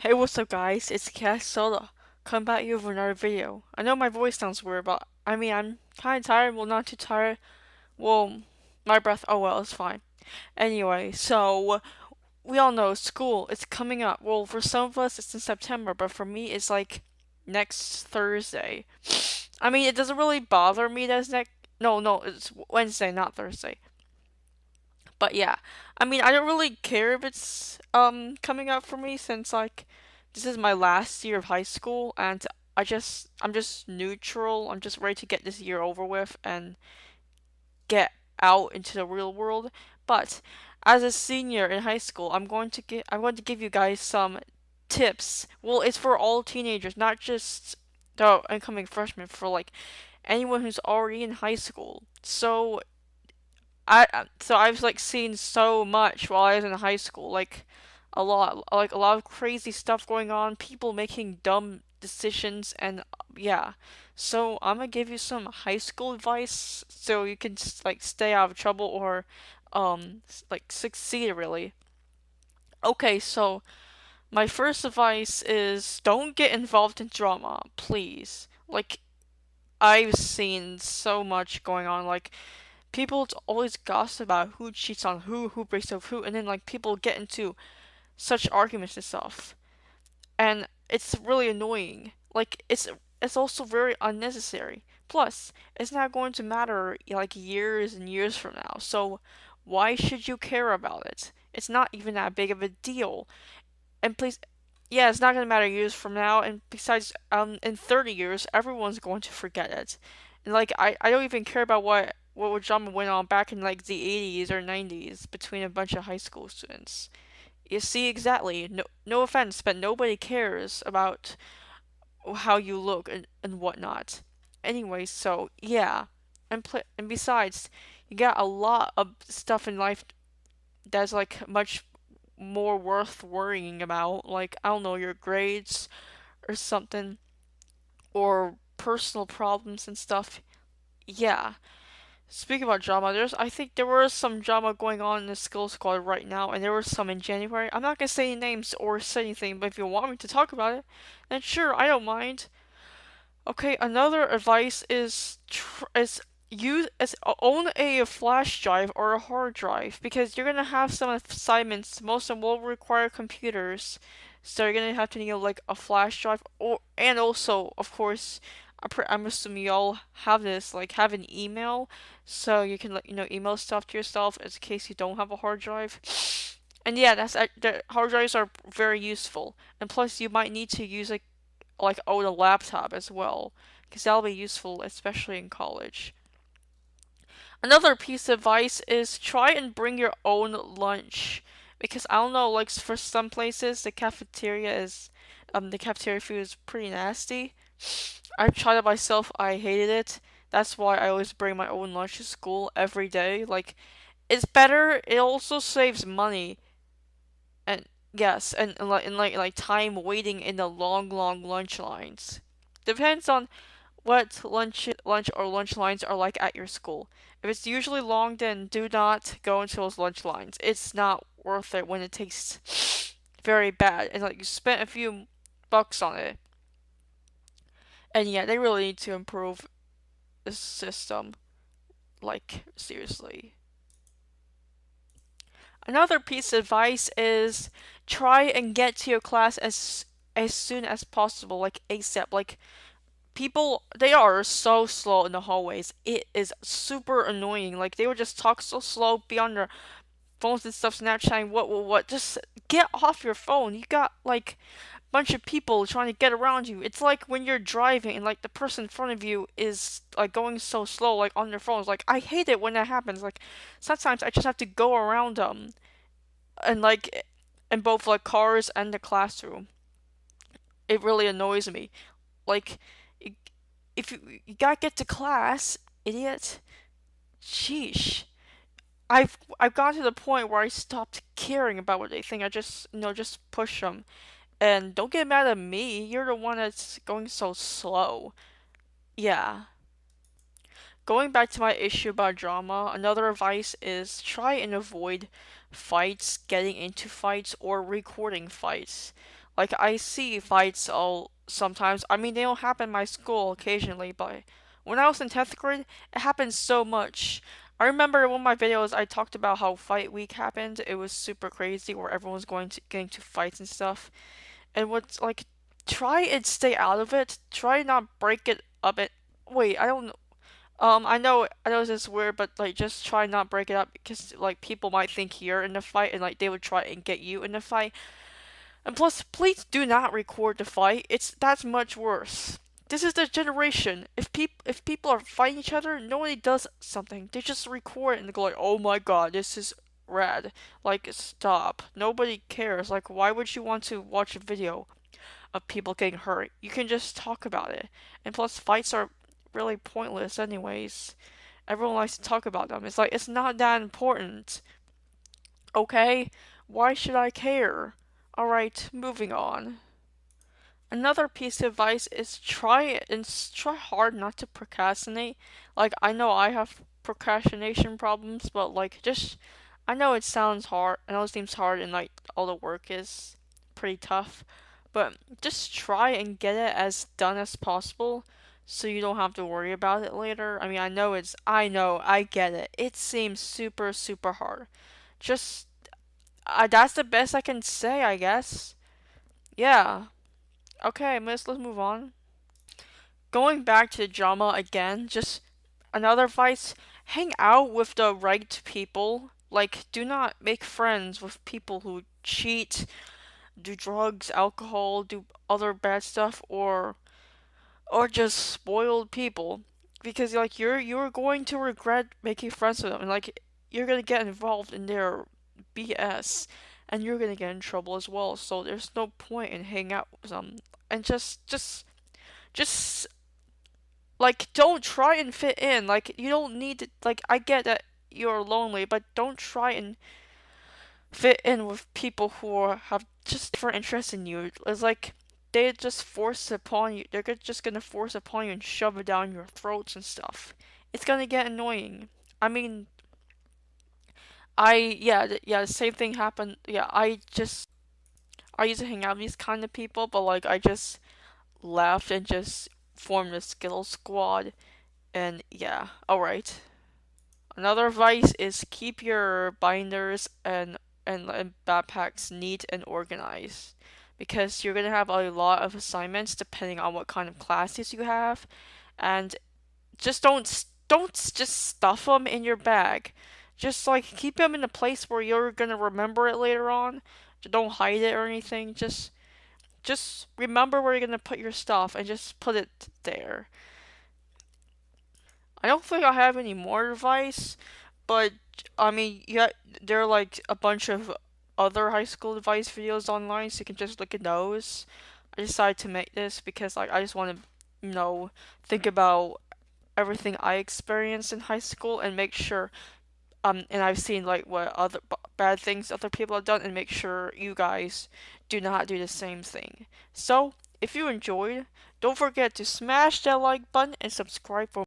Hey, what's up, guys? It's Cat Soda. Come back here for another video. I know my voice sounds weird, but I'm kind of tired. Well, not too tired. Well, my breath. Oh well, it's fine. Anyway, so we all know school. It's coming up. Well, for some of us, it's in September, but for me, it's like next Thursday. I mean, it doesn't really bother me that it's next. No, no, it's Wednesday, not Thursday. But yeah, I mean, I don't really care if it's coming up for me since like this is my last year of high school and I'm just neutral. I'm just ready to get this year over with and get out into the real world. But as a senior in high school, I'm going to give you guys some tips. Well, it's for all teenagers, not just the incoming freshmen, for like anyone who's already in high school. So I've like seen so much while I was in high school, like a lot of crazy stuff going on, people making dumb decisions, and yeah. So I'm gonna give you some high school advice so you can like stay out of trouble or like succeed really. Okay, so my first advice is don't get involved in drama, please. Like I've seen so much going on, like people always gossip about who cheats on who breaks up with who, and then like people get into such arguments and stuff, and it's really annoying. Like it's also very unnecessary. Plus, it's not going to matter like years and years from now. So why should you care about it? It's not even that big of a deal. And please, yeah, it's not going to matter years from now. And besides, in 30 years, everyone's going to forget it. And like, I don't even care about what drama went on back in like the 80s or 90s between a bunch of high school students. You see, exactly. No offense, but nobody cares about how you look and whatnot. Anyway, so yeah, and besides, you got a lot of stuff in life that's like much more worth worrying about. Like I don't know, your grades or something, or personal problems and stuff. Yeah. Speaking about drama, I think there was some drama going on in the Skill Squad right now, and there was some in January. I'm not gonna say any names or say anything, but if you want me to talk about it, then sure, I don't mind. Okay, another advice is use as own a flash drive or a hard drive because you're gonna have some assignments. Most of them will require computers, so you're gonna have to need like a flash drive or and also of course I'm assuming y'all have this like have an email so you can email stuff to yourself in case you don't have a hard drive. And yeah, the hard drives are very useful. And plus you might need to use like own a laptop as well, because that'll be useful, especially in college. Another piece of advice is try and bring your own lunch, because I don't know, like for some places the cafeteria food is pretty nasty. I've tried it myself. I hated it. That's why I always bring my own lunch to school every day. Like it's better. It also saves money and yes, and like time waiting in the long lunch lines. Depends on what lunch lines are like at your school. If it's usually long, then do not go into those lunch lines. It's not worth it when it tastes very bad and like you spent a few bucks on it. And yeah, they really need to improve the system. Like seriously. Another piece of advice is try and get to your class as soon as possible, like ASAP. Like people, they are so slow in the hallways. It is super annoying. Like they would just talk so slow, be on their phones and stuff, Snapchatting, what. Just get off your phone. You got like a bunch of people trying to get around you. It's like when you're driving and like the person in front of you is like going so slow, like on their phones. Like I hate it when that happens. Like sometimes I just have to go around them and like in both like cars and the classroom. It really annoys me. Like if you gotta get to class, idiot. Sheesh. I've gotten to the point where I stopped caring about what they think. I just just push them. And don't get mad at me. You're the one that's going so slow. Yeah. Going back to my issue about drama, another advice is try and avoid fights, getting into fights, or recording fights. Like I see fights all sometimes. I mean, they don't happen in my school occasionally, but when I was in 10th grade, it happened so much. I remember in one of my videos I talked about how fight week happened. It was super crazy where everyone was going to getting to fights and stuff. And what's like, try and stay out of it. Try not break it up. Wait, I don't. I know this is weird, but like, just try not break it up because like people might think you're in the fight and like they would try and get you in the fight. And plus, please do not record the fight. That's much worse. This is the generation. If people are fighting each other, nobody does something. They just record it and go like, "Oh my god, this is rad." Like, stop. Nobody cares. Like, why would you want to watch a video of people getting hurt? You can just talk about it. And plus, fights are really pointless anyways. Everyone likes to talk about them. It's like it's not that important. Okay? Why should I care? Alright, moving on. Another piece of advice is try hard not to procrastinate. Like I know I have procrastination problems, but like just I know it sounds hard. I know it seems hard and like all the work is pretty tough, but just try and get it as done as possible so you don't have to worry about it later. I mean, I get it. It seems super hard. Just that's the best I can say, I guess. Yeah. Okay, let's move on. Going back to drama again, just another advice, hang out with the right people. Like, do not make friends with people who cheat, do drugs, alcohol, do other bad stuff, or just spoiled people. Because like you're going to regret making friends with them, and like you're gonna get involved in their BS, and you're gonna get in trouble as well. So there's no point in hanging out with them. And just like don't try and fit in. Like you don't need to, like I get that you're lonely, but don't try and fit in with people have just different interests in you. It's like they just force it upon you. They're just gonna force it upon you and shove it down your throats and stuff. It's gonna get annoying. I mean, yeah, the same thing happened. Yeah, I used to hang out with these kind of people, but like I just left and just formed a Skittle squad. And yeah, alright. Another advice is keep your binders and backpacks neat and organized because you're gonna have a lot of assignments depending on what kind of classes you have, and just don't just stuff them in your bag. Just like keep them in a place where you're gonna remember it later on. Don't hide it or anything. Just remember where you're gonna put your stuff and just put it there. I don't think I have any more advice, but I mean, yeah, there are like a bunch of other high school advice videos online, so you can just look at those. I decided to make this because like I just want to, think about everything I experienced in high school and make sure and I've seen like what other bad things other people have done and make sure you guys do not do the same thing. So, if you enjoyed, don't forget to smash that like button and subscribe for